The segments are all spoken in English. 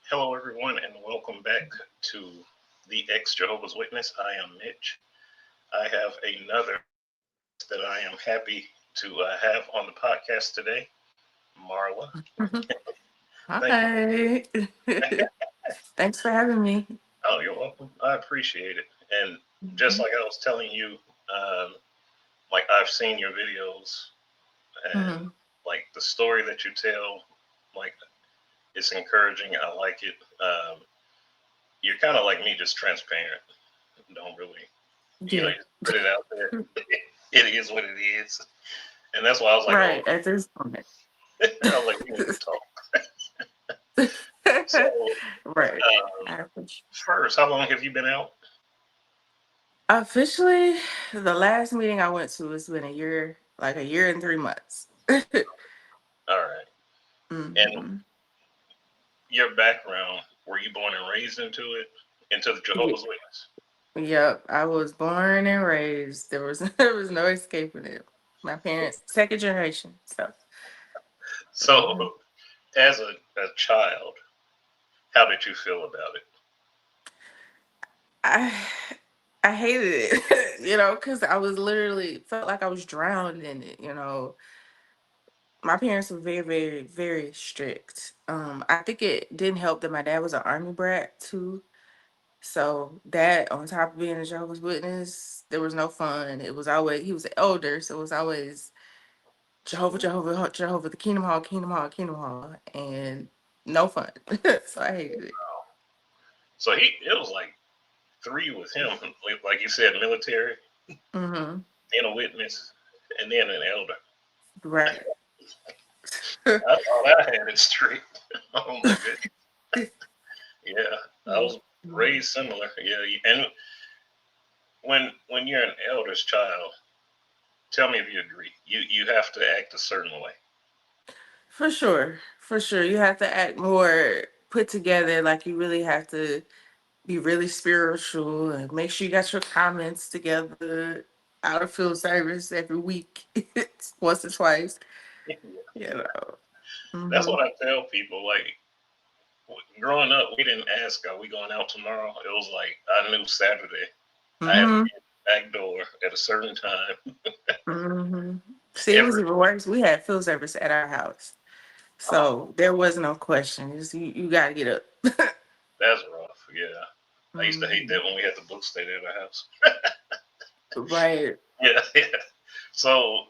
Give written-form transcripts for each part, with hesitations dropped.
Hello, everyone, and welcome back to the ex-Jehovah's Witness. I am Mitch. I have another that I am happy to have on the podcast today, Marla. Thank you. Hi. Thanks for having me. Oh, you're welcome. I appreciate it. And just like I was telling you, um, like I've seen your videos and Mm-hmm. like the story that you tell, like it's encouraging. I like it. You're kind of like me, just transparent. Don't really, Yeah. just put it out there. It is what it is. And that's why I was like, oh, Right, at this point. I was like, we need to talk. So, Right. I appreciate- first, how long have you been out? Officially, the last meeting I went to has been a year, like a year and 3 months. All right. And hmm your background, were you born and raised into it? Into the Jehovah's Witness? Yep, I was born and raised. There was there was no escaping it. My parents, second generation. So So, mhm. as a child, how did you feel about it? I I hated it, because I was literally felt like I was drowned in it. My parents were very, very, very strict. I think it didn't help that my dad was an army brat too. So that on top of being a Jehovah's Witness, there was no fun. It was always he was an elder, so it was always Jehovah, Jehovah, Jehovah, the Kingdom Hall, Kingdom Hall, Kingdom Hall, and no fun. So I hated it. So it was like three with him, like you said, military, hmm then a witness, and then an elder. Right. I thought I had it straight. Oh my goodness. Yeah, I was raised similar. Yeah, and when you're an elder's child, tell me if you agree. You have to act a certain way. For sure. For sure. You have to act more put together. Like you really have to be really spiritual and make sure you got your comments together out of field service every week, once or twice. You know. That's hmm what I tell people. Like growing up, we didn't ask, "Are we going out tomorrow?" It was like I knew Saturday I had to hmm be at the back door at a certain time hmm See, it was every. even worse. We had field service at our house, Oh, so there was no question. You got to get up. that's rough. Yeah, I used to hate hmm that when we had the book stayed at our house. Right. Yeah, yeah. So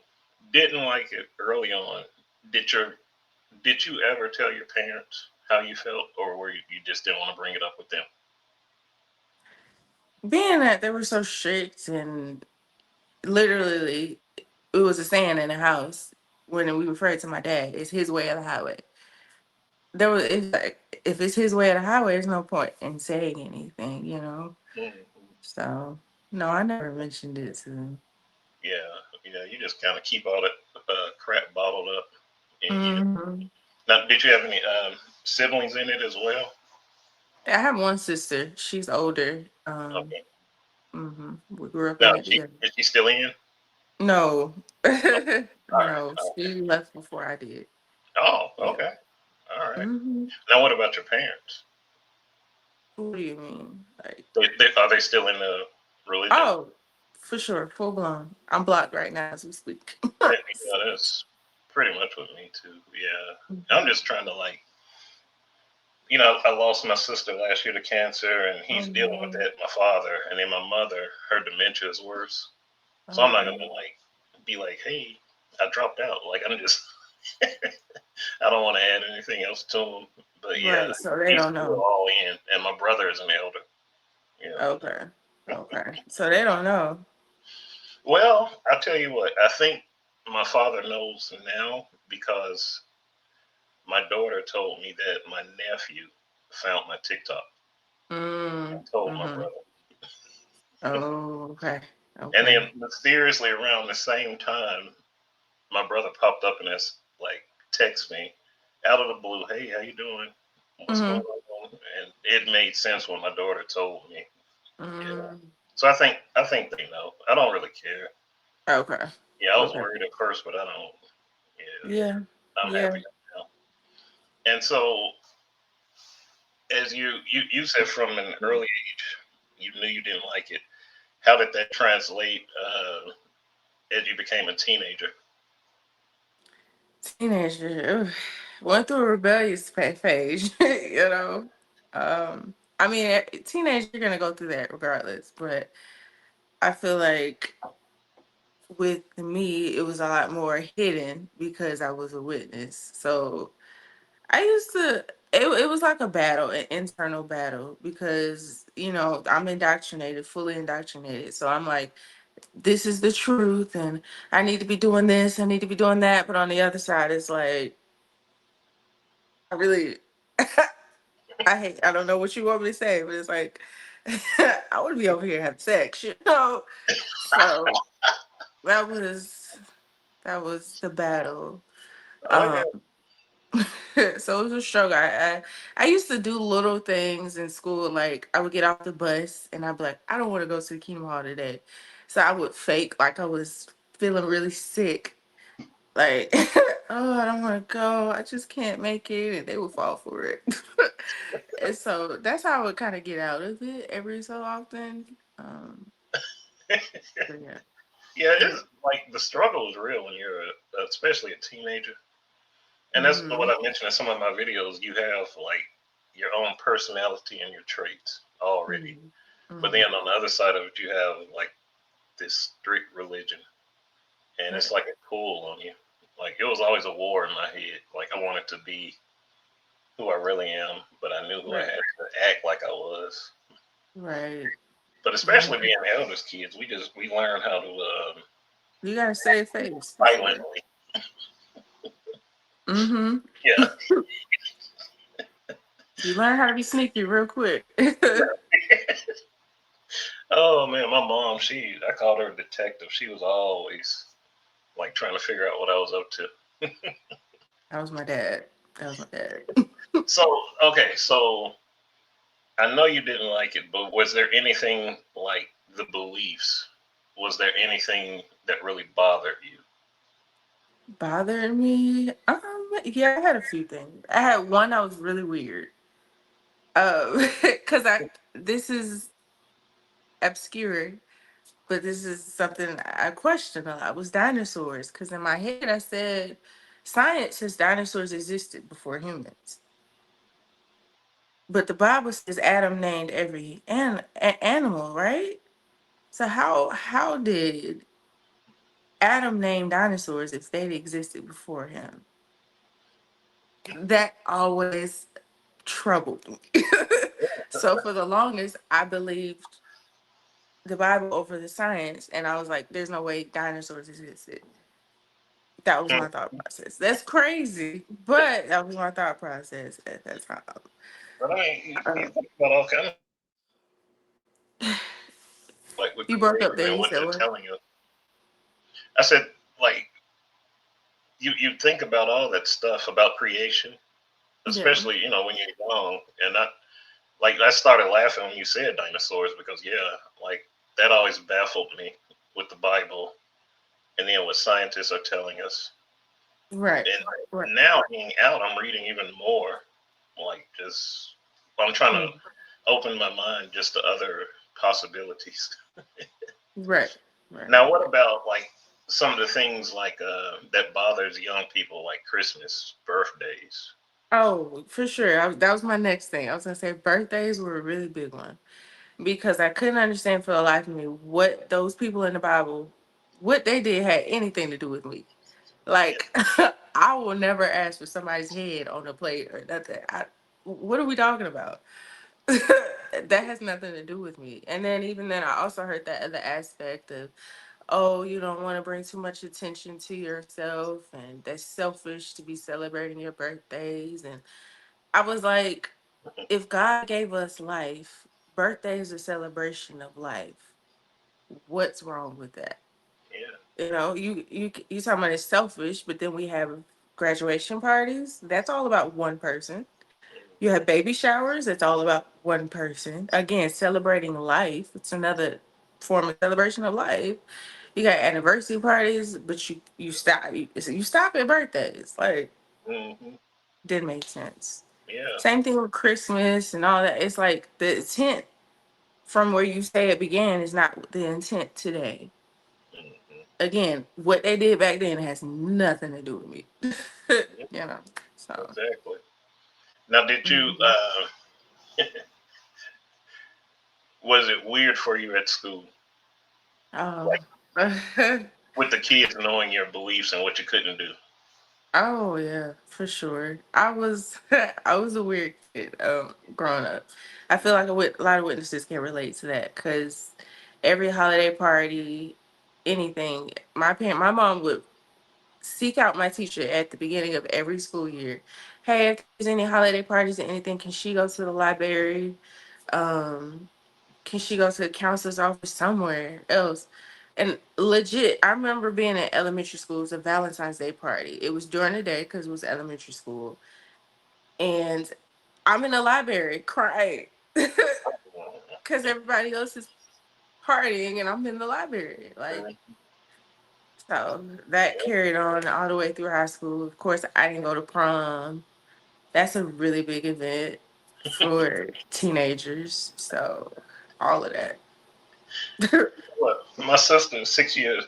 didn't like it early on. Did your did you ever tell your parents how you felt, or were you just didn't want to bring it up with them? Being that they were so strict and literally it was a saying in the house when we referred to my dad, it's his way or the highway. It's like if it's his way or the highway, there's no point in saying anything. Mm-hmm. So no, I never mentioned it to them. Yeah, yeah. You just kind of keep all that crap bottled up in you. hmm Now, did you have any siblings in it as well? I have one sister. She's older. Okay. We grew up Now, in it together. is she still in? No, Oh, all right. no, Okay. she left before I did. Oh, Yeah. okay. All right. hmm Now, what about your parents? What do you mean? Like, Are they still in the religion? oh, for sure, full blown. I'm blocked right now as we speak. Yeah, that's pretty much with me too. Yeah, I'm just trying to like, I lost my sister last year to cancer, and Oh he's dealing with no. that. My father, and then my mother, her dementia is worse. So I'm Oh not no. gonna like be like, hey, I dropped out. Like I'm just, I don't want to add anything else to him. But yeah, Right. So they he's don't still know. all in, and my brother is an elder. Yeah. Okay. Okay. So they don't know. Well, I'll tell you what. I think my father knows now because my daughter told me that my nephew found my TikTok Mm. and told my Mm-hmm. brother. Oh, okay. And Okay. then mysteriously around the same time, my brother popped up and like text me out of the blue, "Hey, how you doing? What's going Mm-hmm. on?" And it made sense when my daughter told me. Yeah. Mm. So I think they know. I don't really care. Okay. Yeah, I was Okay. worried at first, but I don't. Yeah, Yeah. I'm Yeah. happy now. And so as you said from an early age, you knew you didn't like it. How did that translate as you became a teenager? Teenager, ugh, went through a rebellious phase, you know. I mean, teenage, you're gonna go through that regardless, but I feel like with me, it was a lot more hidden because I was a witness. So I used to. It was like a battle, an internal battle, because I'm indoctrinated, fully indoctrinated. So I'm like, this is the truth, and I need to be doing this, I need to be doing that. But on the other side, it's like I really, I don't know what you want me to say, but it's like I want to be over here having sex, you know. So that was that was the battle. Oh yeah. Um, so it was a struggle. I used to do little things in school, like I would get off the bus and I'd be like, I don't want to go to the Kingdom Hall today, so I would fake like I was feeling really sick, like oh, I don't want to go, I just can't make it, and they would fall for it. And so that's how I would kind of get out of it every so often. But yeah. Yeah, It, it's like the struggle is real when you're especially a teenager. And that's what mm-hmm, I mentioned in some of my videos. You have like your own personality and your traits already. mm-hmm, But mm-hmm, then on the other side of it, you have like this strict religion. And it's right, like a pull on you. Like it was always a war in my head. Like I wanted to be who I really am, but I knew who I right, had to act like I was. right. But Yeah. especially being elders kids, we learn how to You gotta save face for sure. silently. Mm-hmm. Yeah. You learn how to be sneaky real quick. Oh man, my mom, I called her a detective. She was always like trying to figure out what I was up to. That was my dad. That was my dad. So, okay, so I know you didn't like it, but was there anything like the beliefs? Was there anything that really bothered you? Bothered me. Yeah, I had a few things. I had one that was really weird. Because I this is obscure, but this is something I question a lot. Was dinosaurs? Because in my head I said science says dinosaurs existed before humans, but the Bible says Adam named every animal, right? So how did Adam name dinosaurs if they'd existed before him? That always troubled me. So for the longest, I believed the Bible over the science, and I was like, "There's no way dinosaurs existed." That was my Hmm. thought process. That's crazy, but that was my thought process at that time. But I mean, you Uh, think about all kind of like with you broke up creation there. and You what said they're what? telling you. I said, like, you think about all that stuff about creation, Yeah. especially when you're young, and I started laughing when you said dinosaurs because yeah, like that always baffled me with the Bible, and then what scientists are telling us. Right. Right. And now being out, I'm reading even more. Like just, I'm trying to Mm. open my mind just to other possibilities. Right. Right. Now, what about like some of the things like that bothers young people, like Christmas, birthdays? Oh, for sure. That was my next thing. I was gonna say birthdays were a really big one because I couldn't understand for the life of me what those people in the Bible, what they did had anything to do with me. Yeah. Like, I will never ask for somebody's head on a plate or nothing. What are we talking about? That has nothing to do with me. And then even then, I also heard that other aspect of, oh, you don't want to bring too much attention to yourself, and that's selfish to be celebrating your birthdays. And I was like, if God gave us life, birthday is a celebration of life. What's wrong with that? Yeah. You talking about it's selfish, but then we have graduation parties. That's all about one person. You have baby showers. It's all about one person. Again, celebrating life. It's another form of celebration of life. You got anniversary parties, but you stop at birthdays. Like, Mm-hmm. didn't make sense. Yeah. Same thing with Christmas and all that. It's like the intent from where you say it began is not the intent today. Hmm. Again, what they did back then has nothing to do with me. Yeah, you know. So exactly. Now, did you? mhm. Was it weird for you at school, Oh. like with the kids knowing your beliefs and what you couldn't do? Oh yeah, for sure. I was I was a weird kid growing up. I feel like a lot of witnesses can relate to that because every holiday party, anything, my mom would seek out my teacher at the beginning of every school year. Hey, if there's any holiday parties or anything, can she go to the library? Um, can she go to the counselor's office somewhere else? And legit, I remember being in elementary school. It was a Valentine's Day party. It was during the day because it was elementary school. And I'm in the library crying because everybody else is partying and I'm in the library. Like, so that carried on all the way through high school. Of course, I didn't go to prom. That's a really big event for teenagers. So, all of that. Well, my sister is 6 years.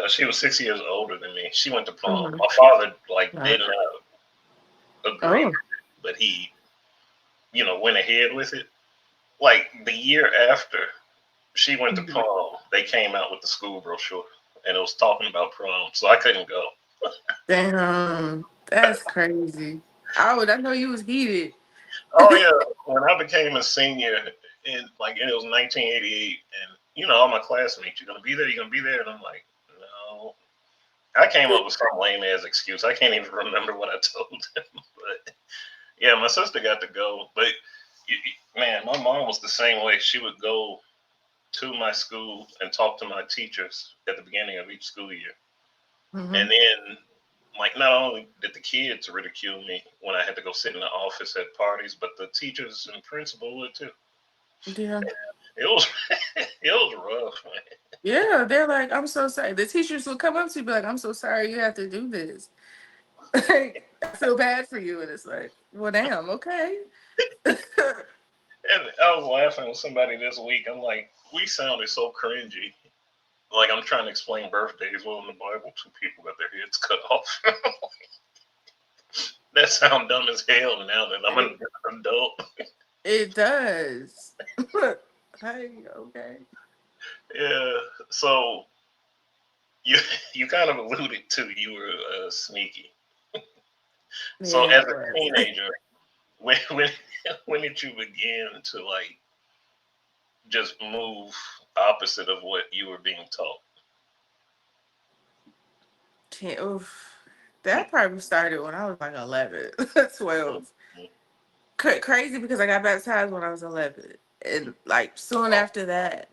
She was 6 years older than me. She went to prom. Mhm. My father like Uh, did not agree, Oh. but he, went ahead with it. Like the year after she went to Mhm. prom, they came out with the school brochure, and it was talking about prom, so I couldn't go. Damn, that's crazy. I know you was heated. Oh yeah, when I became a senior it was 1988, and all my classmates, you're gonna be there, you're gonna be there, and I'm like, no. I came up with some lame ass excuse. I can't even remember what I told them, but yeah, my sister got to go, but man, my mom was the same way. She would go to my school and talk to my teachers at the beginning of each school year. Hmm. And then, like, not only did the kids ridicule me when I had to go sit in the office at parties, but the teachers and principal would too. Yeah. It was it was rough, man. Yeah, they're like, I'm so sorry. The teachers will come up to you and be like, I'm so sorry you have to do this. Like, I feel bad for you. And it's like, well, damn, okay. And I was laughing with somebody this week. I'm like, we sounded so cringy. Like I'm trying to explain birthdays. Well, in the Bible, two people got their heads cut off. That sounds dumb as hell now that I'm an it, adult. it does. Hey, okay. Yeah. So you you kind of alluded to you were sneaky. So Yeah, as it a was. teenager, when when did you begin to like just move opposite of what you were being taught? Oof. That probably started when I was like 11, 12. Mhm. Crazy because I got baptized when I was 11. And like soon Oh, after that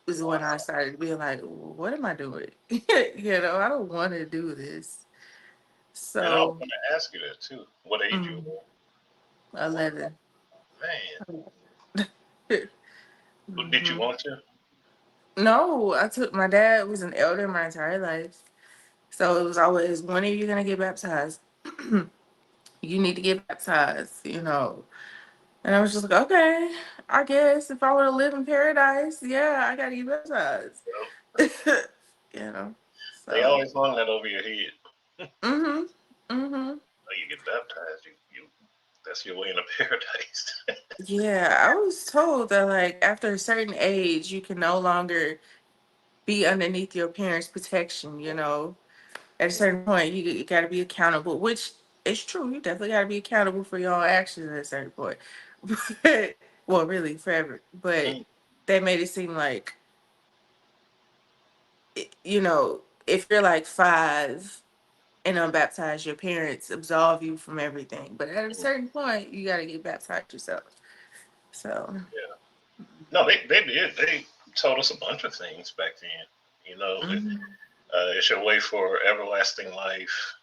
is when I wow. started being like, what am I doing? I don't want to do this. And I was So, going to ask you that too. What age you mm, were? 11. Man, did you Hmm. want to? No, I took my dad was an elder my entire life. So it was always, when are you going to get baptized? You need to get baptized. And I was just like, okay, I guess if I were to live in paradise, yeah, I got to get baptized. you know, They so, always hung that over your head. mm-hmm, mm-hmm. Oh, you get baptized, you that's your way into paradise. Yeah, I was told that like after a certain age, you can no longer be underneath your parents' protection. At a certain point, you got to be accountable, which is true. You definitely got to be accountable for your own actions at a certain point. But, well, really, forever. But Mm, they made it seem like, if you're like 5 and unbaptized, your parents absolve you from everything. But at a mm, certain point, you got to get baptized yourself. So, yeah. No, they did. They told us a bunch of things back then. mhm. It's your way for everlasting life.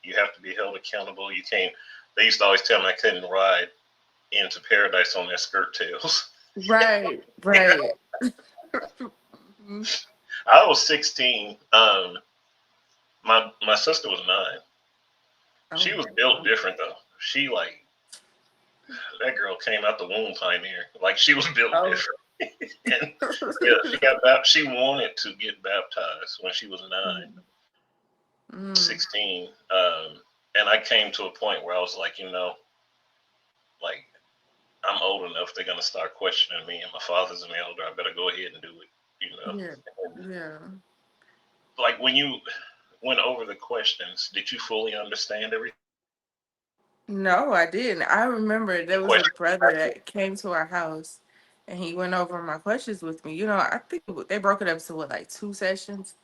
You have to be held accountable. You can't. They used to always tell me I couldn't ride into paradise on their skirt tails. Right, right. Mhm. I was 16. My sister was 9. Oh She my was built God. different though. she like that girl came out the womb pioneer. Like she was built Oh. different. And yeah, she wanted to get baptized when she was 9, Mm. 16. And I came to a point where I was like, like I'm old enough. They're gonna start questioning me, and my father's an elder. I better go ahead and do it. You know. Yeah. And Yeah. like when you went over the questions, did you fully understand everything? No, I didn't. I remember The there was a question. brother that came to our house and he went over my questions with me. I think they broke it up to what, like 2 sessions.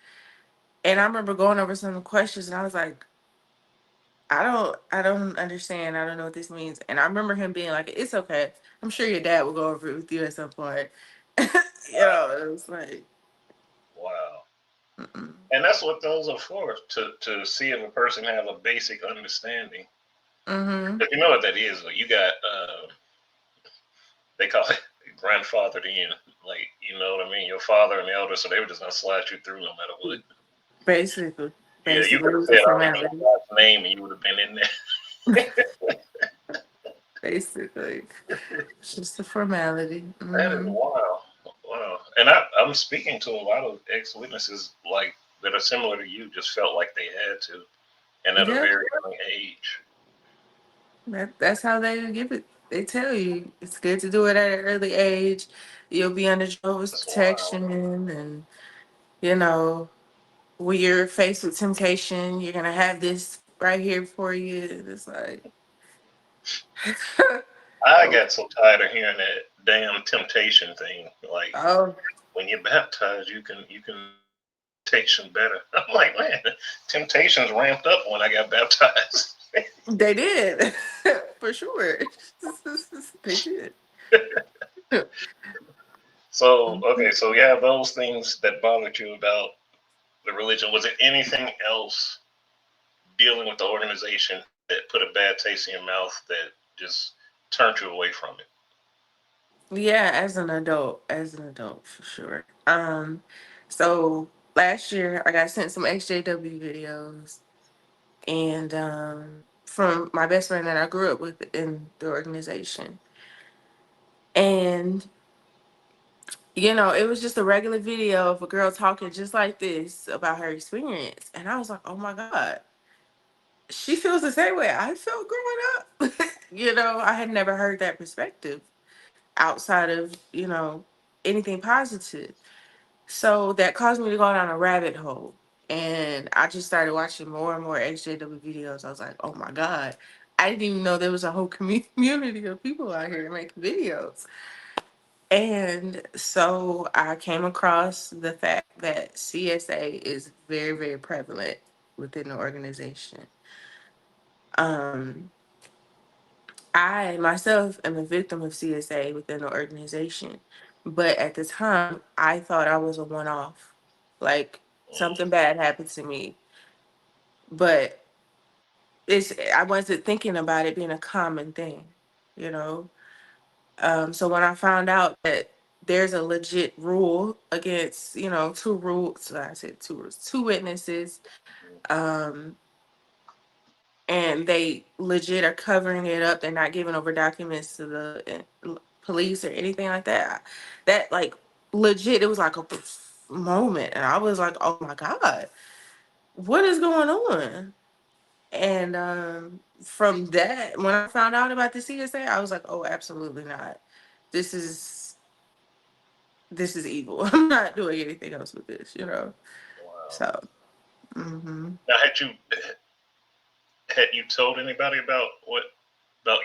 And I remember going over some of the questions and I was like, I don't understand. I don't know what this means. And I remember him being like, it's okay. I'm sure your dad will go over it with you at some point. It was like, Wow. mm-mm. And that's what those are for, to see if a person have a basic understanding. Mm-hmm. But you know what that is? You got they call it grandfathered in. Like you know what I mean? Your father and the elder, so they were just gonna slide you through no matter what. Basically. Yeah, you Basically, could it have was a said our formality. God's name and you would have been in there. Basically. It's just a formality. That is Mm-hmm. wild. Wow. And I'm speaking to a lot of ex witnesses like that are similar to you, just felt like they had to, and at a Yeah. very young age. That's how they give it. They tell you it's good to do it at an early age. You'll be under Jehovah's That's wild. protection, and you know when you're faced with temptation, you're gonna have this right here for you. It's like, I oh, got so tired of hearing that damn temptation thing. Like oh, when you're baptized, you can temptation better. I'm like, man, temptations ramped up when I got baptized. they did for sure. They did. So okay, so you have those things that bothered you about the religion. Was it anything else dealing with the organization that put a bad taste in your mouth that just turned you away from it? Yeah, as an adult for sure. So last year I got sent some XJW videos, and from my best friend that I grew up with in the organization. And it was just a regular video of a girl talking just like this about her experience. And I was like, oh my God, she feels the same way I felt growing up. I had never heard that perspective outside of, anything positive. So that caused me to go down a rabbit hole. And I just started watching more and more XJW videos. I was like, oh my God. I didn't even know there was a whole community of people out here making videos. And so I came across the fact that CSA is very, very prevalent within the organization. Um, I myself am a victim of CSA within the organization, but at the time, I thought I was a one off. Like something Mm, bad happened to me, but I wasn't thinking about it being a common thing, you know. So when I found out that there's a legit rule against, two rules, I said two rules, two witnesses, um, and they legit are covering it up. They're not giving over documents to the police or anything like that. That like legit, it was like a moment, and I was like, oh my God, what is going on? And from that, when I found out about the CSA, I was like, oh, absolutely not. This is this is evil. I'm not doing. Anything else with this. wow. So, hmm Now, had you told anybody about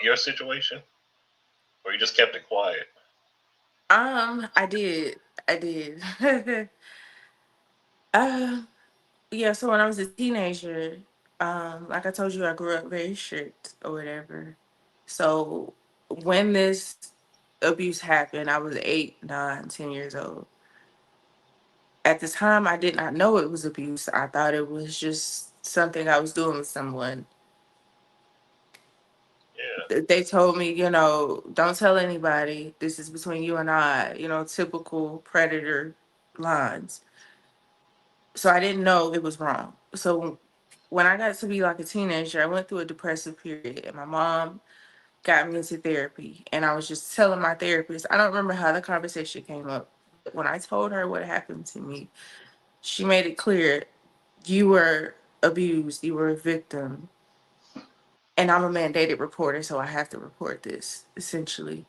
your situation, or you just kept it quiet? I did. uh, yeah. So when I was a teenager, like I told you, I grew up very strict or whatever. So when this abuse happened, I was 8, 9, 10 years old. At the time, I did not know it was abuse. I thought it was just something I was doing with someone. Yeah, They told me, don't tell anybody. This is between you and I, typical predator lines. So I didn't know it was wrong. So when I got to be like a teenager, I went through a depressive period, and my mom got me into therapy. And I was just telling my therapist, I don't remember how the conversation came up. But when I told her what happened to me, she made it clear, you were abused, you were a victim, and I'm a mandated reporter, so I have to report this, essentially.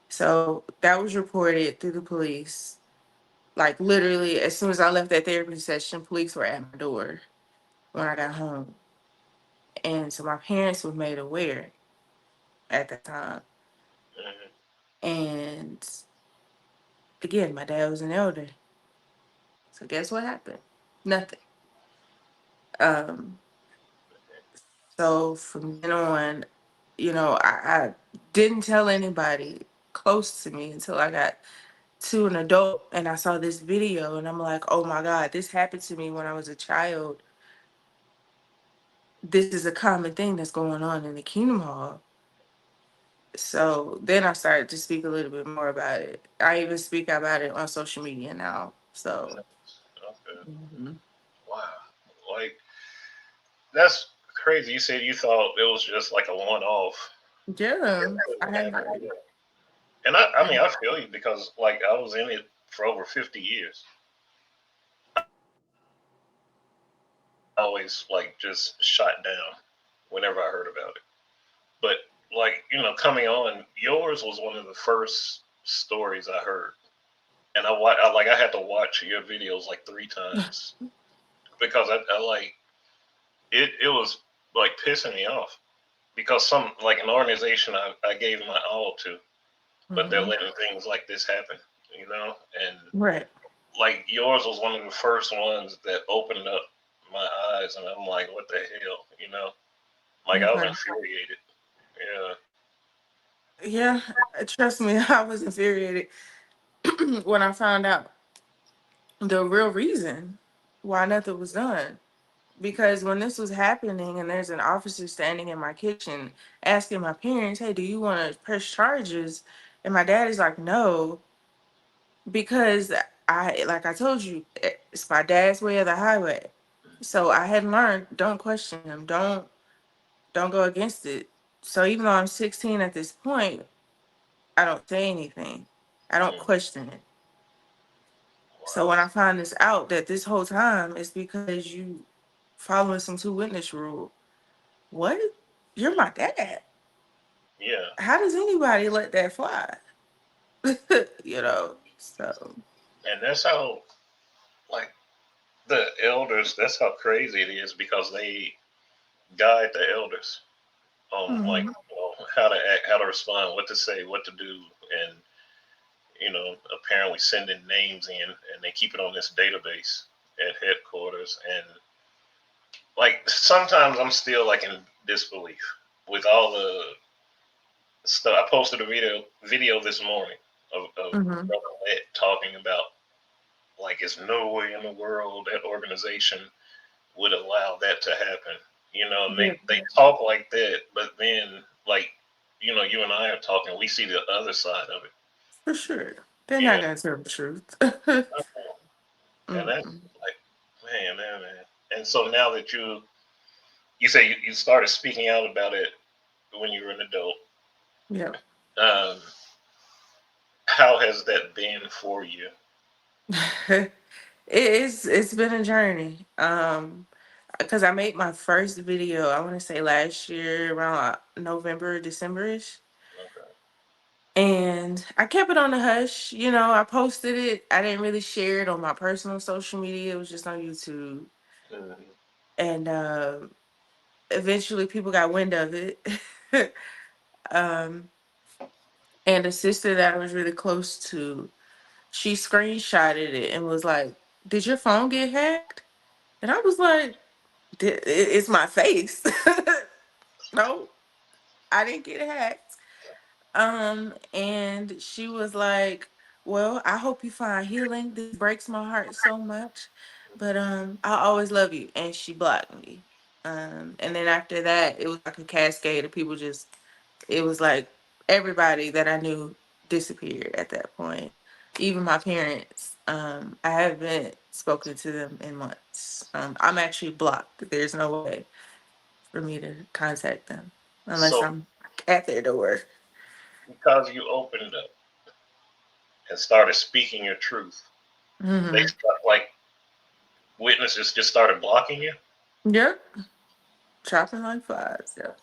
So that was reported through the police. Like literally, as soon as I left that therapy session, police were at my door when I got home. And so my parents were made aware at that time. Mhm. And again, my dad was an elder. So guess what happened? Nothing. Um, so from then on, I didn't tell anybody close to me until I got to an adult and I saw this video and I'm like, oh my God, this happened to me when I was a child. This is a common thing that's going on in the Kingdom Hall. So then I started to speak a little bit more about it. I even speak about it on social media now. So Okay. mhm. Wow. Like that's crazy. You said you thought it was just like a one-off. It Yeah, really I had happened. heard. And I mean, I feel you because like I was in it for over 50 years. Always like just shot down whenever I heard about it. But like coming on, yours was one of the first stories I heard, and I had to watch your videos like 3 times because I like it. It was like pissing me off because some like an organization I gave my all to, but they're Mhm. letting things like this happen, and Right. like yours was one of the first ones that opened up my eyes, and I'm like, what the hell. Like I was Okay. infuriated. Yeah. Yeah, trust me, I was infuriated when I found out the real reason why nothing was done. Because when this was happening and there's an officer standing in my kitchen asking my parents, hey, do you want to press charges? And my dad is like, no, because like I told you, it's my dad's way or the highway. So I had learned, don't question him, don't go against it. So even though I'm 16 at this point, I don't say anything. I don't Mm, question it. So wow. when I find this out that this whole time it's because you following some two witness rule. What? You're my dad. Yeah. How does anybody let that fly? So And that's how like the elders. That's how crazy it is because they guide the elders on like mhm. how to act, how to respond, what to say, what to do, and apparently sending names in, and they keep it on this database at headquarters. And like sometimes I'm still like in disbelief with all the stuff. I posted a video this morning of Mhm. Brother Let talking about like it's no way in the world that organization would allow that to happen. And Yeah, they talk like that, but then like you and I are talking, we see the other side of it. for sure. They're not Yeah. gonna tell the truth. And that's Mm-mm. like, man. And so now that you say you started speaking out about it when you were an adult, Yep. um, how has that been for you? It's been a journey. Because I made my first video, I want to say last year around November, December-ish. Okay. And I kept it on the hush. I posted it. I didn't really share it on my personal social media. It was just on YouTube. Mhm. And eventually people got wind of it. um, and a sister that I was really close to, she screenshotted it and was like, did your phone get hacked? And I was like, It's my face." No, I didn't get hacked. And she was like, well, I hope you find healing. This breaks my heart so much. But I always love you. And she blocked me. And then after that, it was like a cascade of people just, it was like everybody that I knew disappeared at that point. Even my parents. I haven't spoken to them in months. I'm actually blocked. There's no way for me to contact them unless So I'm at their door. because you opened up and started speaking your truth, they Hmm. start, like witnesses just started blocking you. Yep, chopping like flies. Yep.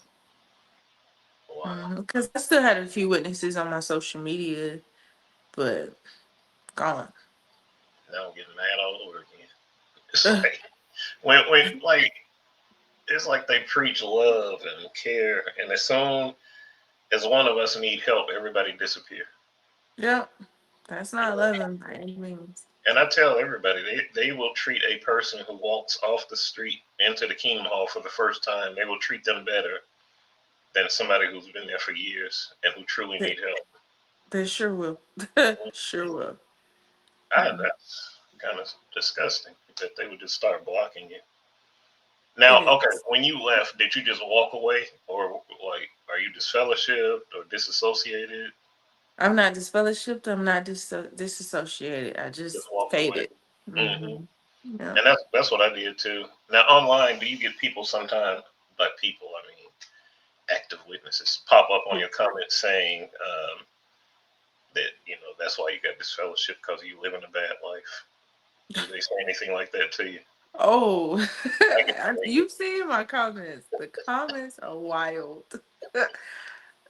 Wow. Because I still had a few witnesses on my social media, but gone. Now I'm getting mad all over again. It's like when like it's like they preach love and care, and as soon as one of us need help, everybody disappear. Yep, that's You not know? loving by any means. And I tell everybody they will treat a person who walks off the street into the Kingdom Hall for the first time. They will treat them better than somebody who's been there for years and who truly They, need help. they sure will. Sure will. Mhm. That's kind of disgusting that they would just start blocking you. It Now, okay, is. when you left, did you just walk away, or like, are you disfellowshipped or disassociated? I'm not disfellowshipped. I'm not disassociated. I Just just walked away. faded. Hmm. Hmm. Yeah. And that's what I did too. Now, online, do you get people sometimes, by people, I mean, active witnesses, pop up on your comments saying that that's why you got disfellowship because you live in a bad life? Do they say anything like that to you? Oh, I get you've seen my comments. The comments are wild.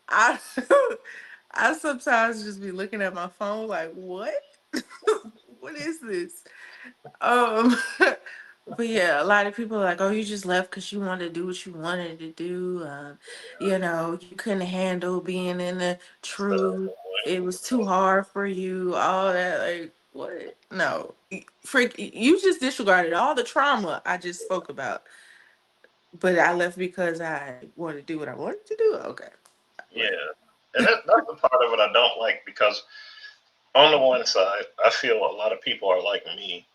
I I sometimes just be looking at my phone like, what? What is this? Um, but yeah, a lot of people are like, oh, you just left because you wanted to do what you wanted to do. You couldn't handle being in the truth. It was too hard for you. All that, like, what? No, freak. You just disregarded all the trauma I just spoke about. But I left because I wanted to do what I wanted to do. Okay, whatever. yeah, and that's the part of it I don't like because on the one side, I feel a lot of people are like me.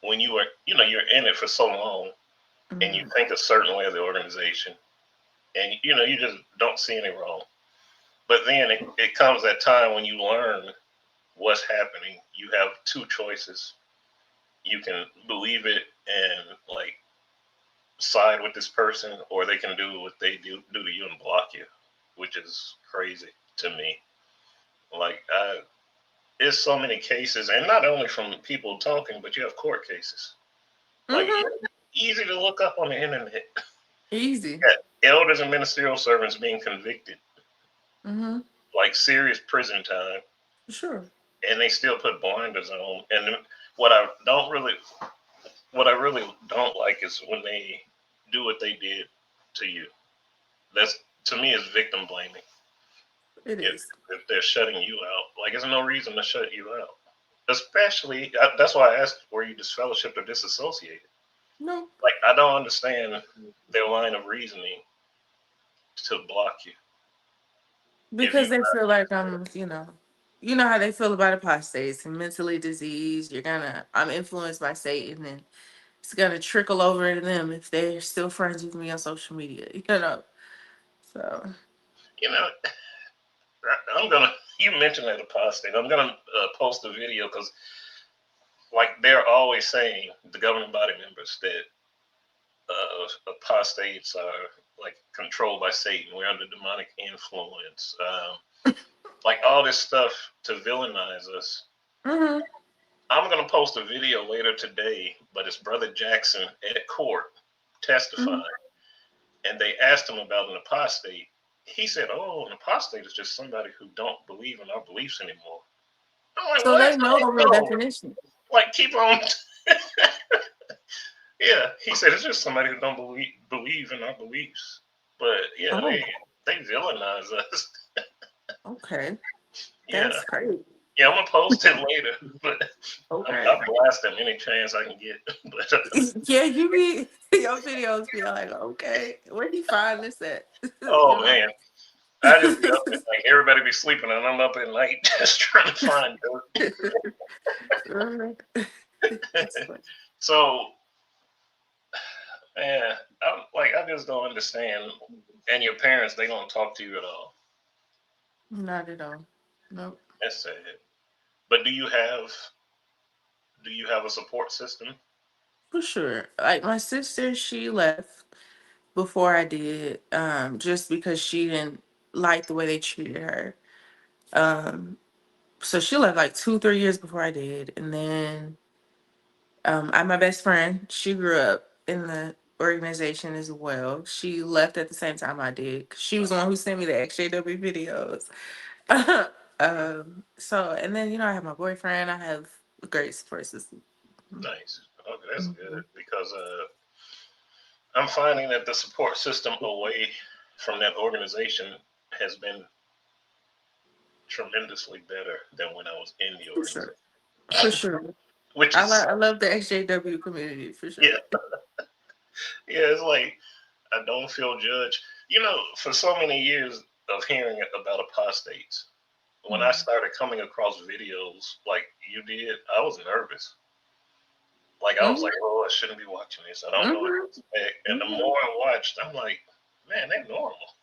When you're in it for so long, and you Mhm. think a certain way of the organization, and you just don't see any wrong. But then it comes that time when you learn what's happening. You have two choices. You can believe it and like side with this person, or they can do what they do to you and block you, which is crazy to me. Like, there's so many cases, and not only from people talking, but you have court cases. Like, Mhm. easy to look up on the internet. Easy. Yeah, elders and ministerial servants being convicted, Mhm. like serious prison time, For sure. and they still put blinders on. And what I don't really, what I really don't like is when they do what they did to you. That's to me is victim blaming. It If, is. if they're shutting you out, like there's no reason to shut you out. Especially that's why I asked were you disfellowshipped or disassociated. No. Like I don't understand their line of reasoning to block you if Because you. they feel like you know how they feel about apostates and mentally diseased. I'm influenced by Satan, and it's gonna trickle over to them if they're still friends with me on social media. So You know, I'm gonna. You mentioned that apostate. I'm gonna post a video because, like, they're always saying the governing body members that apostates are like controlled by Satan. We're under demonic influence. Like all this stuff to villainize us. hmm I'm gonna post a video later today, but it's Brother Jackson at court hmm testifying, and they asked him about an apostate. He said, "Oh, an apostate is just somebody who don't believe in our beliefs anymore." I'm like, so "What? they know the real No, definition. like keep on." Yeah, he said it's just somebody who don't believe in our beliefs. But yeah, Oh, they villainize us. okay, Yeah, that's crazy. yeah, I'm gonna post it later, but Okay. I blast them any chance I can get. But Yeah, you be your videos be like, okay, where do you find this at? you oh know. man, I just be up at night. Everybody be sleeping, and I'm up at night just trying to find Alright. dirt. That's funny. So, man, I just don't understand. And your parents, they don't talk to you at all. Not at all. Nope. That's sad. But do you have Do you have a support system? For sure. Like my sister, she left before I did, just because she didn't like the way they treated her. Um, so she left like 2, 3 years before I did, and then I my best friend, she grew up in the organization as well. She left at the same time I did. 'Cause she was the one who sent me the XJW videos. So and then I have my boyfriend. I have a great support system. Nice. Okay, that's good Mhm. because I'm finding that the support system away from that organization has been tremendously better than when I was in the For sure. organization. For sure. Which is I love the XJW community for yeah, sure. yeah. It's like I don't feel judged. For so many years of hearing about apostates, when I Mhm. started coming across videos like you did, I was nervous. Like I was Mhm. like, oh, I shouldn't be watching this. I don't know what to Mhm. expect. And the Mhm. more I watched, I'm like, man, they're normal.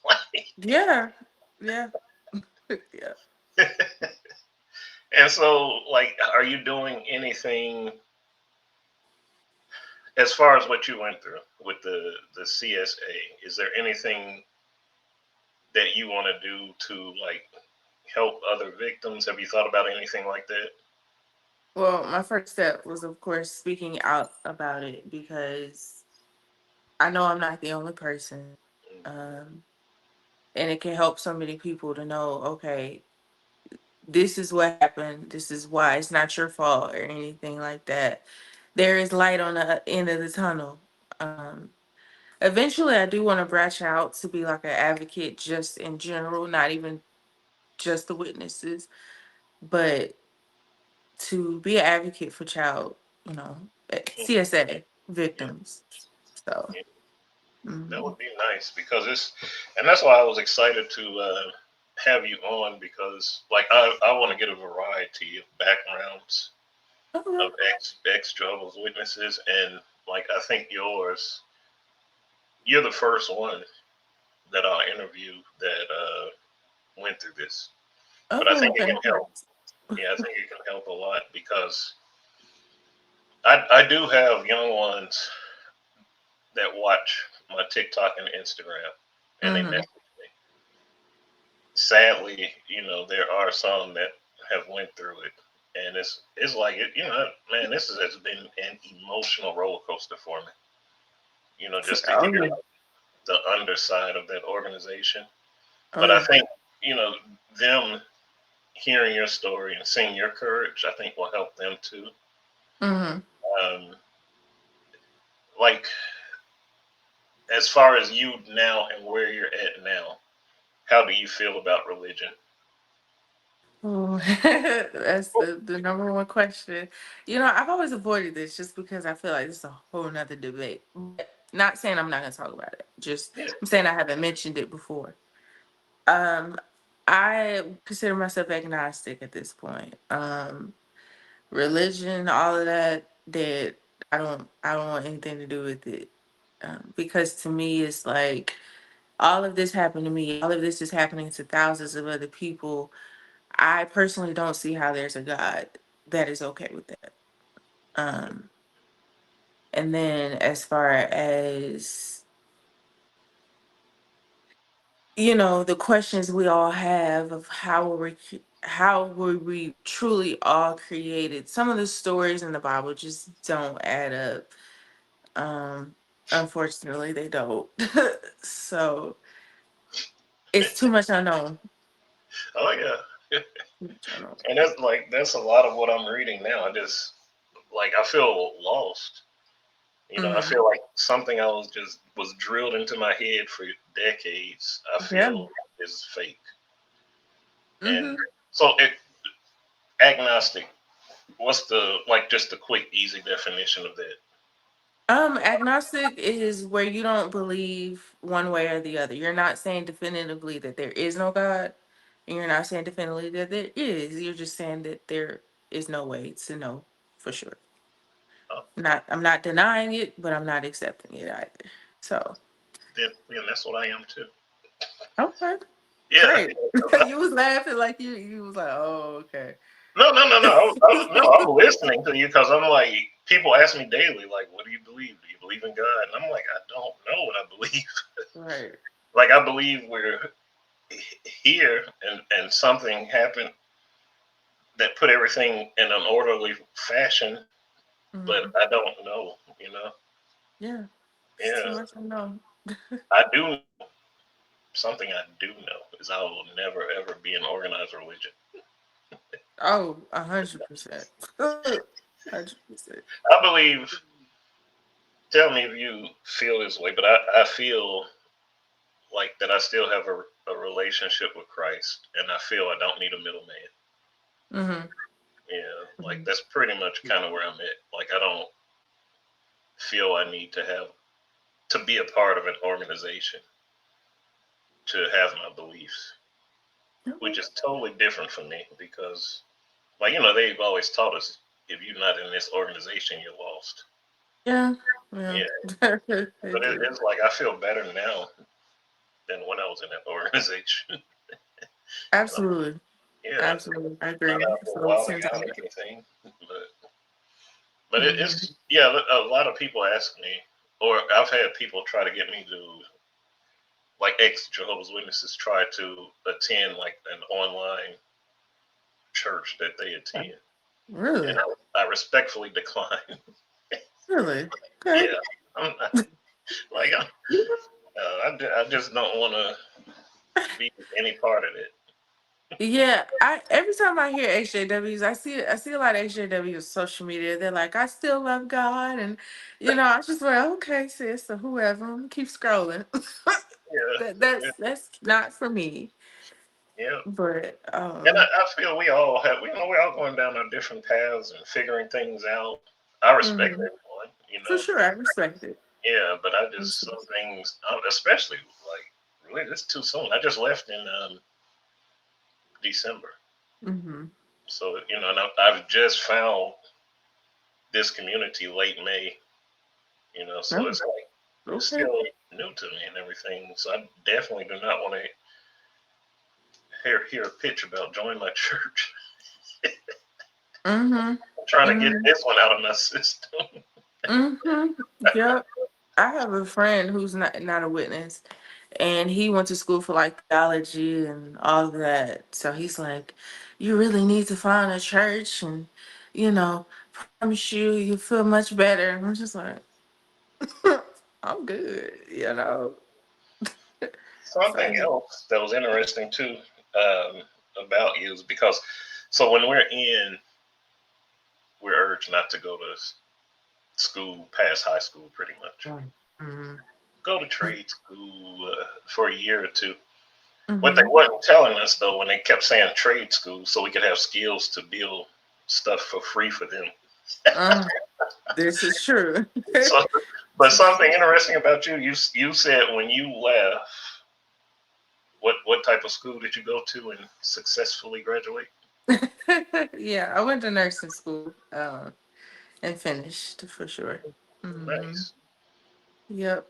Like, Yeah. Yeah. Yeah. and so, like, are you doing anything as far as what you went through with the CSA? Is there anything that you want to do to like help other victims? Have you thought about anything like that? Well, my first step was, of course, speaking out about it because I know I'm not the only person. Um, and it can help so many people to know, okay, this is what happened. This is why it's not your fault or anything like that. There is light on the end of the tunnel. Eventually, I do want to branch out to be like an advocate just in general, not even just the witnesses, but to be an advocate for child, you know, CSA Yeah, victims. So, yeah, that mhm. would be nice because and that's why I was excited to have you on because like I want to get a variety of backgrounds Okay. of ex Jehovah's Witnesses, and like I think you're the first one that I'll interview that went through this. But I think Oh, it can thank you. help. Yeah, I think it can help a lot because I do have young ones that watch my TikTok and Instagram, and they Hmm. message me. Sadly, there are some that have went through it, and it's like man, this has been an emotional roller coaster for me. Just to Oh hear yeah. the underside of that organization. Oh But I yeah. think them hearing your story and seeing your courage, I think will help them too. Hmm. Um, like as far as you now and where you're at now, how do you feel about religion? Oh, that's the number one question. I've always avoided this just because I feel like it's a whole nother debate. But not saying I'm not gonna talk about it. Just Yeah, I'm saying I haven't mentioned it before. Um, I consider myself agnostic at this point. Religion, all of that, that I don't want anything to do with it. Because to me it's like all of this happened to me, all of this is happening to thousands of other people. I personally don't see how there's a God that is okay with that. Um, and then as far as the questions we all have of how were we truly all created. Some of the stories in the Bible just don't add up. Um, Unfortunately, they don't. So it's too much unknown. oh yeah, Too much unknown. and that's a lot of what I'm reading now. I just like I feel lost. I Hmm. feel like something I was drilled into my head for decades. I Yeah. feel is fake, and Hmm. so agnostic. What's the like just a quick, easy definition of that? Agnostic is where you don't believe one way or the other. You're not saying definitively that there is no God, and you're not saying definitively that there is. You're just saying that there is no way to know for sure. Oh, I'm not denying it, but I'm not accepting it either. So then that's what I am too. okay, Yeah, great. You was laughing like you was like, oh, okay. No. No, I'm listening to you because I'm like, people ask me daily, like, what do you believe? Do you believe in God? And I'm like, I don't know what I believe. Right. Like, I believe we're here and something happened that put everything in an orderly fashion, but Hmm. I don't know, you know? Yeah. It's too Yeah, much to know. I do. Something I do know is I will never, ever be an organized religion. Oh, 100%. 100%. I believe, tell me if you feel this way, but I feel like that I still have a relationship with Christ, and I feel I don't need a middleman. Hmm. Yeah, like Hmm. that's pretty much kind of where I'm at. Like I don't feel I need to have to be a part of an organization to have my beliefs, which is totally different from me because, like they've always taught us if you're not in this organization, you're lost. Yeah. Yeah. Yeah, They but do. it's like I feel better now than when I was in that organization. Absolutely. Yeah, Absolutely. I not agree. out for So wilding since out I'm. or anything, but Hmm. it's yeah. A lot of people ask me, or I've had people try to get me to like ex-Jehovah's Witnesses try to attend like an online church that they attend, and Really? I respectfully decline. Really? Okay. Yeah, I'm not, like I just don't want to be any part of it. Yeah, I every time I hear XJWs, I see a lot of XJWs on social media. They're like, I still love God, and I just like, okay, sis, so whoever, keep scrolling. Yeah, That's not for me. yeah. But And I feel we all have, we're all going down our different paths and figuring things out. I respect mhm, everyone, for sure, I respect it. yeah, but I just, some things, especially like, really, this is too soon. I just left in December. Mm-hmm. So, and I've just found this community late May, so Oh, it's like, it's okay. still new to me and everything. So I definitely do not want to hear a pitch about joining my church. Mm-hmm. I'm trying to get Mm-hmm. this one out of my system. Mm-hmm. Yep. I have a friend who's not a witness, and he went to school for like theology and all of that. So he's like, "You really need to find a church, and you know, promise you feel much better." And I'm just like, "I'm good," you know. Something So else that was interesting too um, about you is because, so when we're urged not to go to school past high school, pretty much. mm-hmm. Go to trade school for a year or two. What they Mm-hmm. wasn't telling us though, when they kept saying trade school, so we could have skills to build stuff for free for them. um, this is true. So, but This is something interesting about you, you said when you left, what type of school did you go to and successfully graduate? true. Yeah, I went to nursing school, and finished for sure. Hmm. Nice. Yep.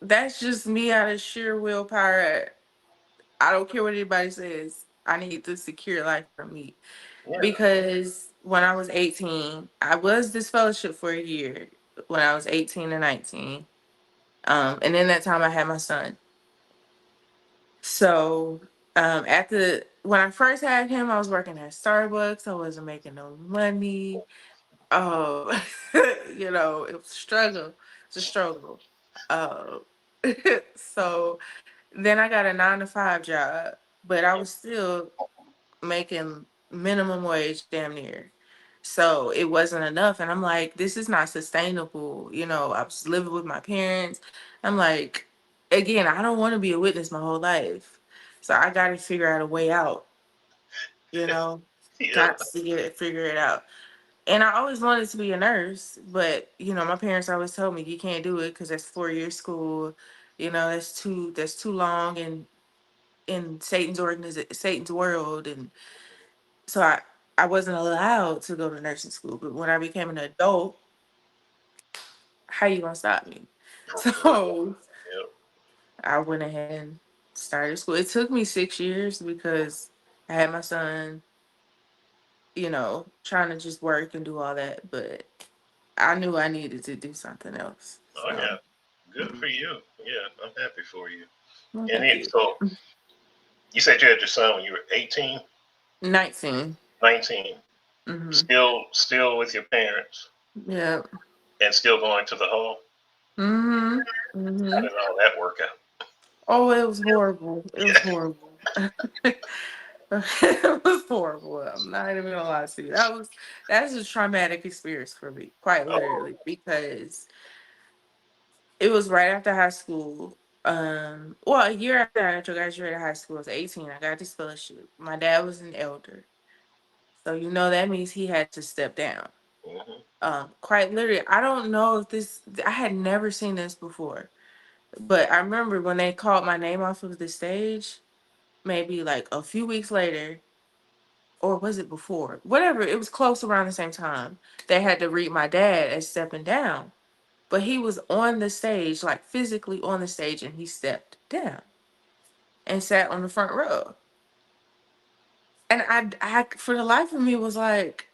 That's just me out of sheer willpower. I don't care what anybody says. I need the secure life for me. Yeah. Because when I was 18, I was disfellowship for a year when I was 18 and 19. And in that time I had my son. So after when I first had him, I was working at Starbucks. I wasn't making no money. Um, it was a struggle. It's a struggle. Um, so then I got a 9 to 5 job, but I was still making minimum wage damn near. So it wasn't enough. And I'm like, this is not sustainable. I was living with my parents. I'm like, again, I don't want to be a witness my whole life. So I got to figure out a way out, you know, Yeah. got to figure it out. And I always wanted to be a nurse, but my parents always told me you can't do it because that's 4 year school. That's too long in Satan's world, and so I wasn't allowed to go to nursing school. But when I became an adult, how you gonna stop me? For real. So Yeah. I went ahead and started school. It took me 6 years because I had my son. trying to just work and do all that. But I knew I needed to do something else. Oh So, yeah, good for you. Yeah, I'm happy for you. well, And thank it, you. so you said you had your son when you were 18, 19. 19, Mm-hmm. still with your parents Yeah. and still going to the hall. Mm-hmm. How Mm-hmm. did all that work out? Oh, it was horrible. It was horrible. It was horrible. I'm not even gonna lie to you. That's a traumatic experience for me, quite Oh, literally, because it was right after high school. Well, a year after I graduated high school, I was 18. I got this fellowship. My dad was an elder, so that means he had to step down. hmm, Quite literally, I don't know if this. I had never seen this before, but I remember when they called my name off of the stage. Maybe like a few weeks later, or was it before? Whatever, it was close around the same time. They had to read my dad as stepping down. But he was on the stage, like physically on the stage, and he stepped down and sat on the front row. And for the life of me, was like,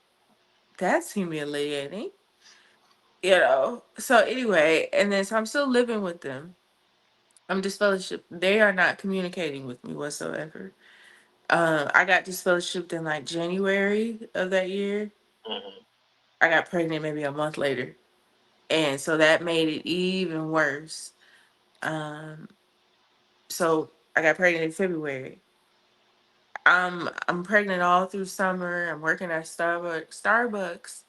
that's humiliating, So anyway, and then so I'm still living with them. I'm disfellowship. They are not communicating with me whatsoever. I got disfellowshipped in like January of that year. hmm, I got pregnant maybe a month later. And so that made it even worse. Um, so I got pregnant in February. I'm pregnant all through summer. I'm working at Starbucks.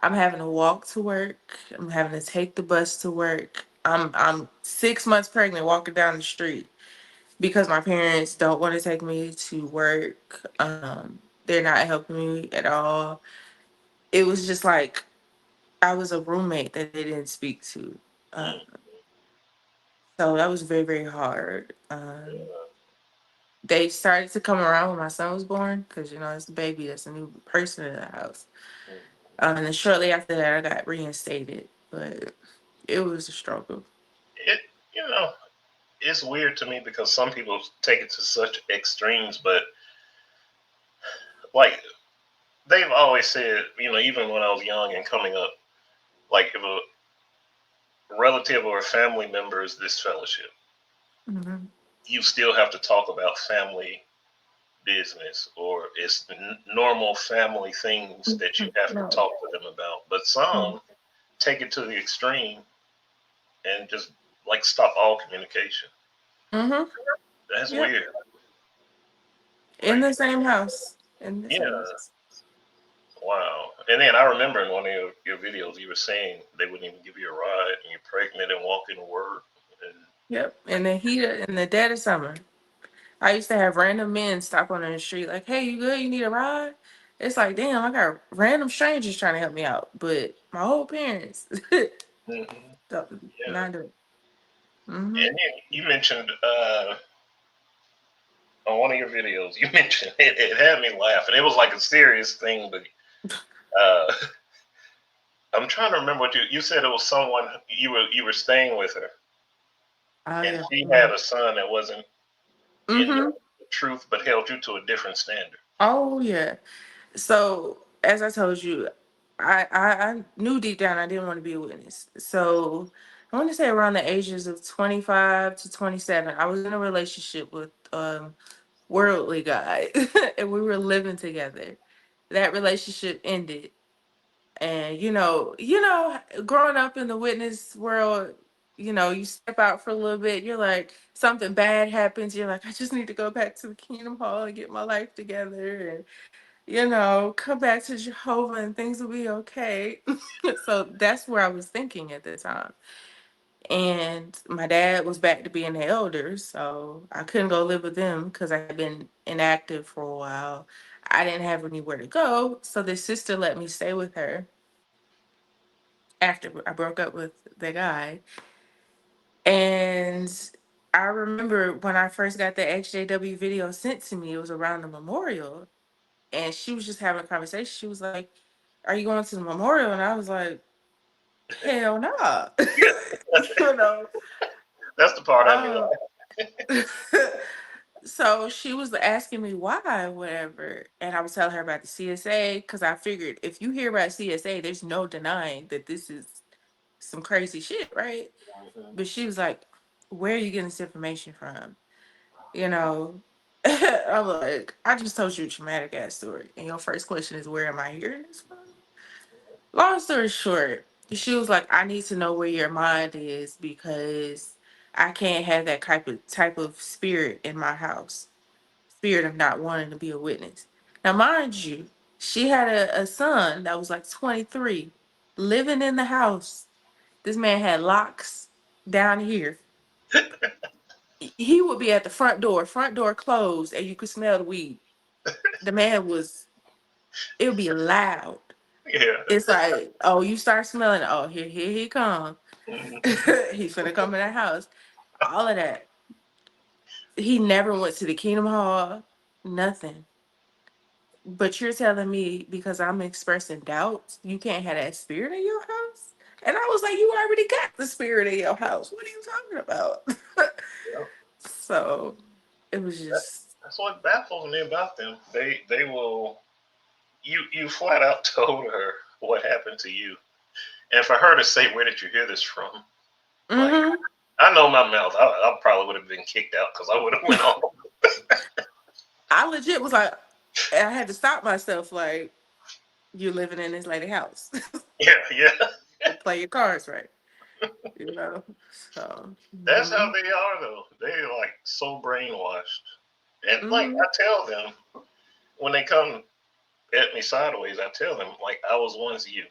I'm having to walk to work. I'm having to take the bus to work. I'm 6 months pregnant walking down the street because my parents don't want to take me to work. They're not helping me at all. It was just like I was a roommate that they didn't speak to. Uh, hmm, so that was very, very hard. yeah, They started to come around when my son was born because, it's the baby, that's a new person in the house. hmm. And then shortly after that, I got reinstated. But it was a struggle. It you know it's weird to me because some people take it to such extremes, but like they've always said, even when I was young and coming up, like if a relative or a family member is disfellowship, Hmm. you still have to talk about family business or it's normal family things that you have to No. talk to them about. But some take it to the extreme and just like stop all communication. Mm-hmm. That's Yep. weird. In Like, the same house. In the yeah, same house. wow. And then I remember in one of your videos, you were saying they wouldn't even give you a ride and you're pregnant and walking to work. And Yep. In the dead of summer. I used to have random men stop on the street, like, "Hey, you good? You need a ride?" It's like, damn, I got random strangers trying to help me out, but my whole parents, hmm, yeah. not doing. Mm-hmm. And then you mentioned on one of your videos, you mentioned it had me laughing. It was like a serious thing, but uh, I'm trying to remember what you said. It was someone you were staying with her, Oh and yeah. she had a son that wasn't in Mm-hmm. the truth, but held you to a different standard. Oh yeah. So as I told you, I knew deep down I didn't want to be a witness. So I want to say around the ages of 25 to 27, I was in a relationship with worldly guy, and we were living together. That relationship ended, and growing up in the witness world, you step out for a little bit. You're like, something bad happens. You're like, I just need to go back to the Kingdom Hall and get my life together, and come back to Jehovah and things will be okay. So that's where I was thinking at the time. And my dad was back to being the elder, so I couldn't go live with them because I had been inactive for a while. I didn't have anywhere to go, so this sister let me stay with her after I broke up with the guy. And I remember when I first got the XJW video sent to me, it was around the memorial, and she was just having a conversation. She was like, "Are you going to the memorial?" And I was like, "Hell no." Yeah, you know. that's the part I mean. Um, So she was asking me why, whatever, and I was telling her about the CSA because I figured if you hear about CSA, there's no denying that this is some crazy shit, right? Mhm. But she was like, "Where are you getting this information from?" You know, I'm like, "I just told you a traumatic ass story, and your first question is where am I hearing this from?" Long story short, she was like, "I need to know where your mind is because I can't have that type of spirit in my house." Spirit of not wanting to be a witness. Now, mind you, she had a son that was like 23 living in the house. This man had locks down here. He would be at the front door closed, and you could smell the weed. The man was, it would be loud. Yeah. It's like, oh, you start smelling, oh, here he come. Mhm. He's gonna come in that house. All of that. He never went to the Kingdom Hall, nothing. But you're telling me because I'm expressing doubts, you can't have that spirit in your house? And I was like, you already got the spirit in your house. What are you talking about? Yeah. So it was That, just, that's what baffles me about them. They will you flat out told her what happened to you, and for her to say where did you hear this from? Like mm-hmm. I know my mouth. I probably would have been kicked out because I would have went on. I legit was like, I had to stop myself, like, you're living in this lady house. Yeah, yeah. Play your cards right, you know? So, That's how they are though. They're like so brainwashed. And like mm-hmm. I tell them when they come at me sideways, I tell them like I was once you.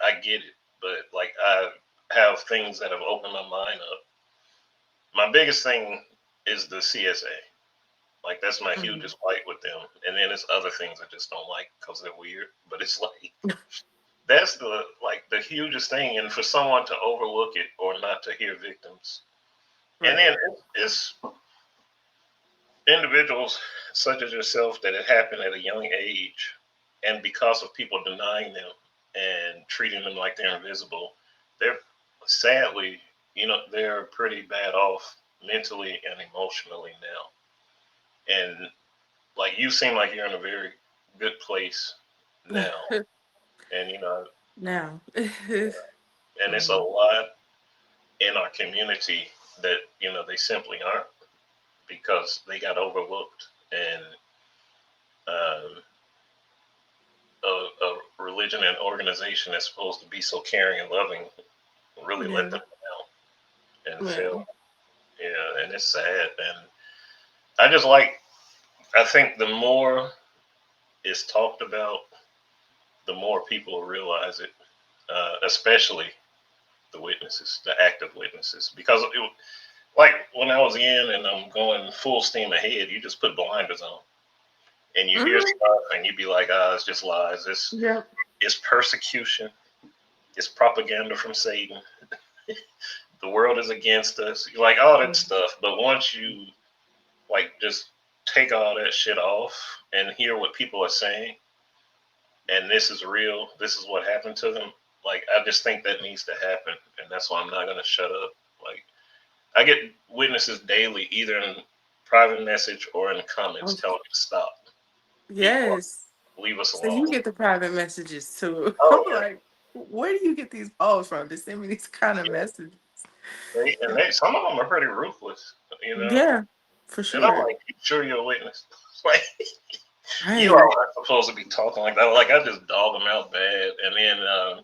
I get it, but like I have things that have opened my mind up. My biggest thing is the CSA. Like that's my Mm-hmm. hugest fight with them, and then there's other things I just don't like because they're weird. But it's like that's the hugest thing, and for someone to overlook it or not to hear victims, and Right. then it's individuals such as yourself that it happened at a young age, and because of people denying them and treating them like they're invisible, they're sadly, they're pretty bad off mentally and emotionally now. And like you seem like you're in a very good place now, and Now. and it's a Mhm. lot in our community that they simply aren't because they got overlooked and um, a religion and organization that's supposed to be so caring and loving really let Yeah. them down and Yeah. fail. Yeah, and it's sad. And I just I think the more it's talked about, the more people realize it, especially the witnesses, the active witnesses. Because like when I was in and I'm going full steam ahead, you just put blinders on and you hear Mm-hmm. stuff and you be like, ah, it's just lies. Yep. It's persecution. It's propaganda from Satan. The world is against us, like all that stuff. But once you like just take all that shit off and hear what people are saying, and this is real, this is what happened to them. Like I just think that needs to happen, and that's why I'm not gonna shut up. Like I get witnesses daily, either in private message or in the comments, Oh, telling me to stop, be quiet, yes. leave us So alone. you get the private messages too. I'm Oh yeah, like, where do you get these balls from to send me these kind of yeah. messages? They some of them are pretty ruthless, you know. Yeah, for And I'm sure. like, you sure you're a witness? Like you Right. are not supposed to be talking like that. Like I just dog them out bad, and then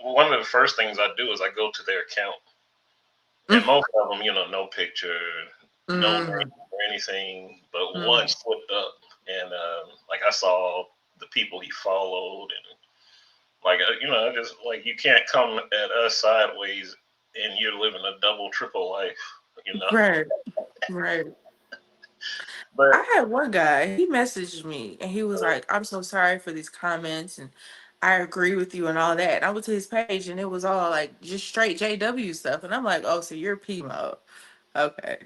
one of the first things I do is I go to their account, and Mm, most of them, no picture, no mm, name or anything, but one mm. slipped up, and like I saw the people he followed, and like I just like you can't come at us sideways, and you're living a double, triple life, you know. Right, right. But I had one guy, he messaged me and he was like, I'm so sorry for these comments and I agree with you and all that. And I went to his page and it was all like just straight JW stuff. And I'm like, oh, so you're PMO. Okay.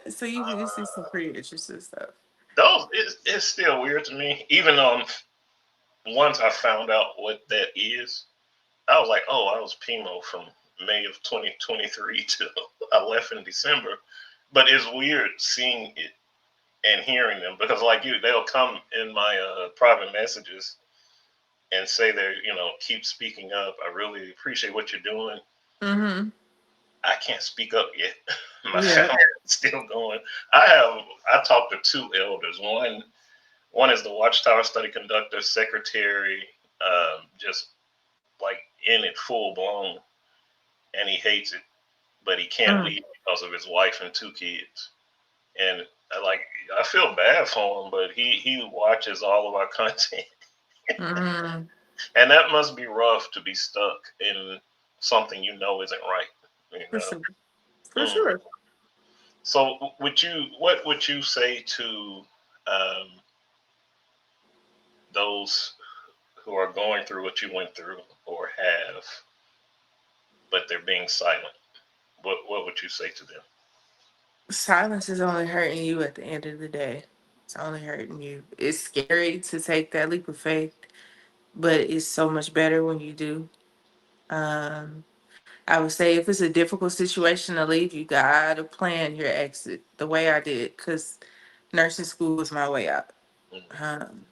So you see some pretty interesting stuff. those it's still weird to me, even once I found out what that is, I was like, oh, I was Pimo from May of 2023 to I left in December. But it's weird seeing it. and hearing them, because like you, they'll come in my private messages and say they're, keep speaking up. I really appreciate what you're doing. Mm-hmm. I can't speak up yet. My Yeah. family is still going. I talked to two elders. One is the Watchtower Study Conductor, secretary, just like in it full blown, and he hates it, but he can't Mm. leave because of his wife and two kids. And like I feel bad for him, but he watches all of our content, Mm. and that must be rough to be stuck in something isn't right. You For know. sure. For Mm. sure. So what would you say to those who are going through what you went through or have, but they're being silent? What would you say to them? Silence is only hurting you at the end of the day. It's only hurting you. It's scary to take that leap of faith, but it's so much better when you do. Um, I would say if it's a difficult situation to leave, you gotta plan your exit the way I did, because nursing school was my way out. Mm, Um,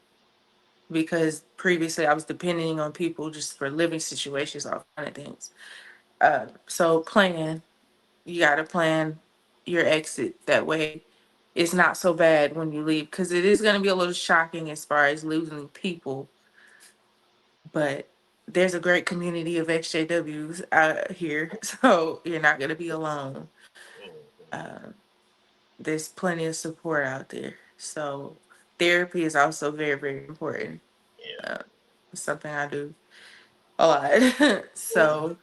because previously I was depending on people just for living situations, all kind of things. So plan, you gotta plan your exit that way. It's not so bad when you leave, because it is gonna be a little shocking as far as losing people, but there's a great community of XJWs out here, so you're not gonna be alone. mm, Uh, there's plenty of support out there. So therapy is also very, very important. yeah. Uh, it's something I do a lot. Mm, So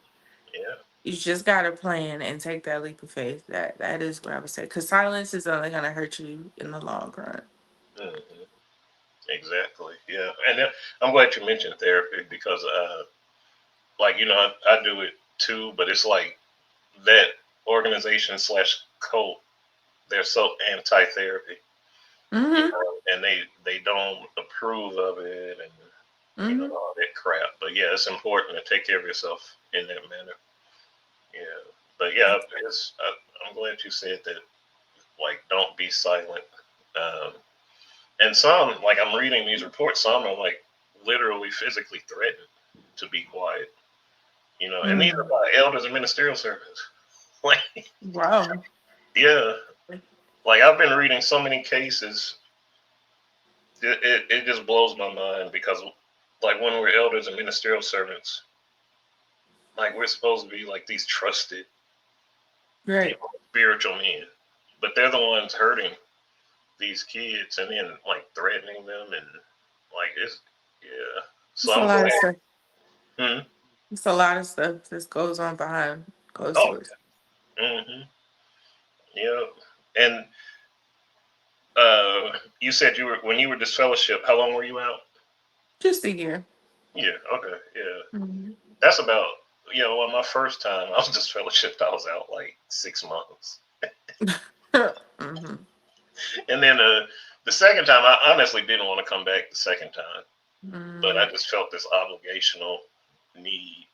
yeah. you just gotta plan and take that leap of faith. That is what I would say. Because silence is only gonna hurt you in the long run. Mm, exactly. Yeah. And I'm glad you mentioned therapy because, like, I do it too, but it's like that organization slash cult, they're so anti therapy, Mm-hmm. and they don't approve of it, and Mm-hmm. all that crap. But yeah, it's important to take care of yourself in that manner. Yeah. But yeah, I'm glad you said that. Like, don't be silent. Um, and some, like, I'm reading these reports. Some are like literally physically threatened to be quiet. And these are Mm. by elders and ministerial servants. Like, Wow. yeah, like I've been reading so many cases. It just blows my mind because, like, when we're elders and ministerial servants, like, we're supposed to be like these trusted, Great. spiritual men, but they're the ones hurting these kids and then like threatening them and like it's yeah. So It's a I'm lot of glad. stuff. Hmm. It's a lot of stuff that goes on behind closed Oh, doors. hmm, yeah. And you said you were when you were disfellowship. How long were you out? Just a year. Yeah. Okay. Yeah. Mm-hmm. That's about Well, my first time I was disfellowshipped, I was out like 6 months, Mm-hmm. and then the second time I honestly didn't want to come back the second time, but I just felt this obligational need,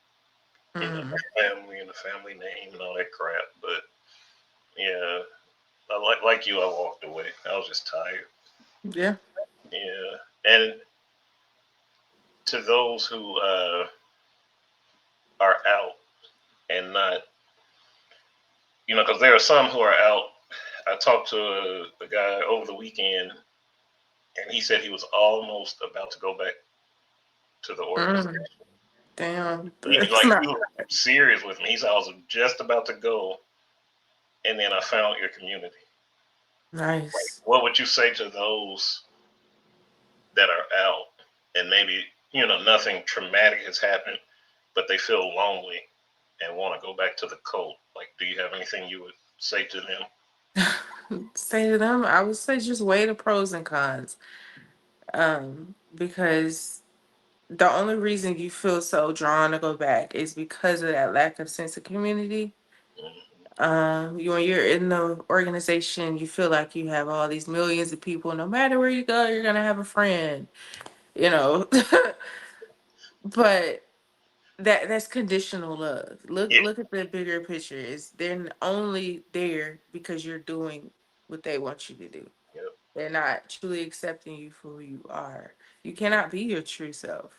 Mm-hmm. my family and the family name and all that crap. But yeah, like you, I walked away. I was just tired. Yeah. Yeah, and to those who are out and not, because there are some who are out. I talked to a guy over the weekend, and he said he was almost about to go back to the Mm. organization. Damn. He That's like not he was serious with me. He said I was just about to go, and then I found your community. nice. What would you say to those that are out and maybe nothing traumatic has happened, but they feel lonely and want to go back to the cult? Like, do you have anything you would say to them? Say to them, I would say just weigh the pros and cons. Because the only reason you feel so drawn to go back is because of that lack of sense of community. Mm-hmm. When you're in the organization, you feel like you have all these millions of people. No matter where you go, you're gonna have a friend. You know, but that's conditional love. Look Yeah, look at the bigger picture. Is they're only there because you're doing what they want you to do. yeah, They're not truly accepting you for who you are. You cannot be your true self.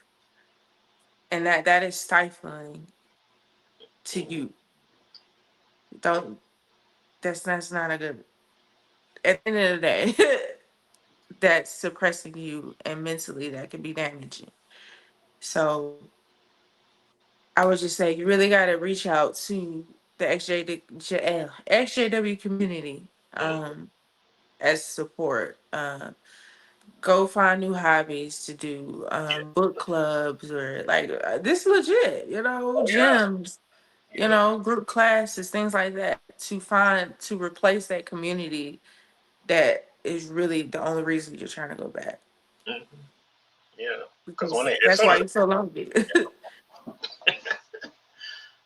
And that is stifling to Mm-hmm. you. Don't that's not a good at the end of the day, that's suppressing you and mentally that can be damaging. So I would just say you really gotta reach out to the XJW community Mm-hmm. as support. Go find new hobbies to do, book clubs or like this legit, Oh yeah, gyms, yeah. group classes, things like that to replace that community that is really the only reason you're trying to go back Mm-hmm. Yeah. Because because as that's soon why as you so lonely.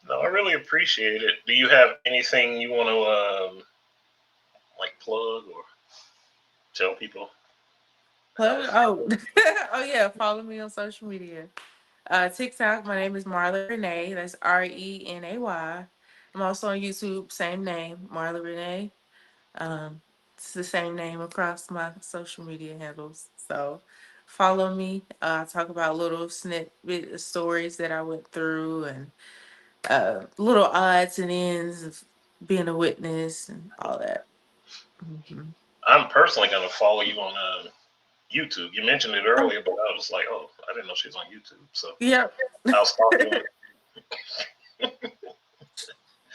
no, I really appreciate it. Do you have anything you want to like plug or tell people how to Plug- oh, oh yeah, follow me on social media. TikTok, my name is Marla Renee. That's Renay. I'm also on YouTube, same name, Marla Renee. Um, it's the same name across my social media handles. So follow me. I talk about little snippet of stories that I went through and little odds and ends of being a witness and all that. Hmm. I'm personally going to follow you on YouTube. You mentioned it Oh, earlier, but I was like, oh, I didn't know she was on YouTube. So yep. I'll stalk you on.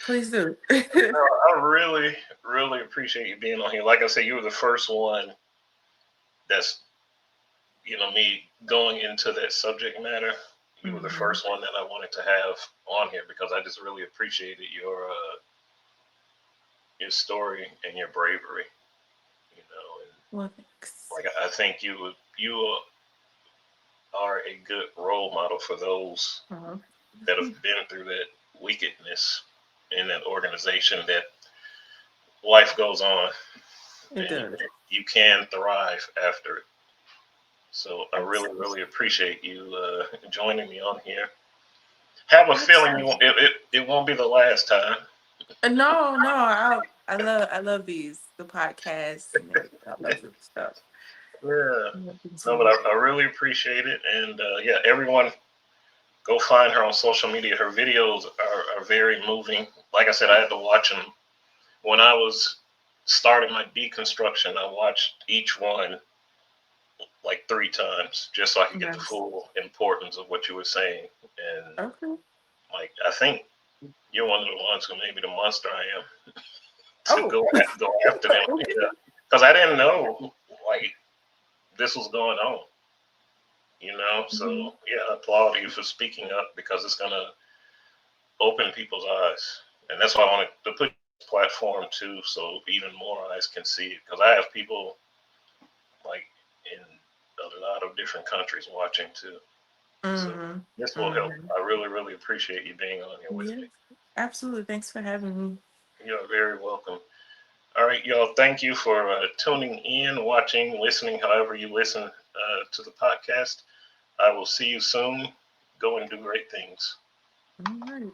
Please do. No, I really, really appreciate you being on here. Like I said, you were the first one that's, me going into that subject matter. You were the Hmm. first one that I wanted to have on here because I just really appreciated your story and your bravery. And Well, thanks. like I think you are a good role model for those Uh-huh. that have been through that wickedness in that organization. That life goes on, It and does. you can thrive after it. So I really, Absolutely. really appreciate you joining me on here. Have a feeling it won't be the last time. No, no, I love the podcasts and everything. I love this stuff. Yeah. I'm No, but continue. I really appreciate it. And yeah, everyone go find her on social media. Her videos are very moving. Like I said, I had to watch them when I was starting my deconstruction. I watched each one like 3 times just so I could get the Nice. full importance of what you were saying. And Okay. like, I think you're one of the ones who made me the monster I am to Oh. go after them. Yeah, because I didn't know like this was going on. So Mhm. yeah, I applaud you for speaking up because it's gonna open people's eyes, and that's why I wanted to put this platform too, so even more eyes can see it. Because I have people like in a lot of different countries watching too. So Mhm. this will help. Mhm. I really, really appreciate you being on here with Yeah. me. Absolutely. Thanks for having me. You're very welcome. All right, y'all. Thank you for tuning in, watching, listening, however you listen to the podcast. I will see you soon. Go and do great things. All right.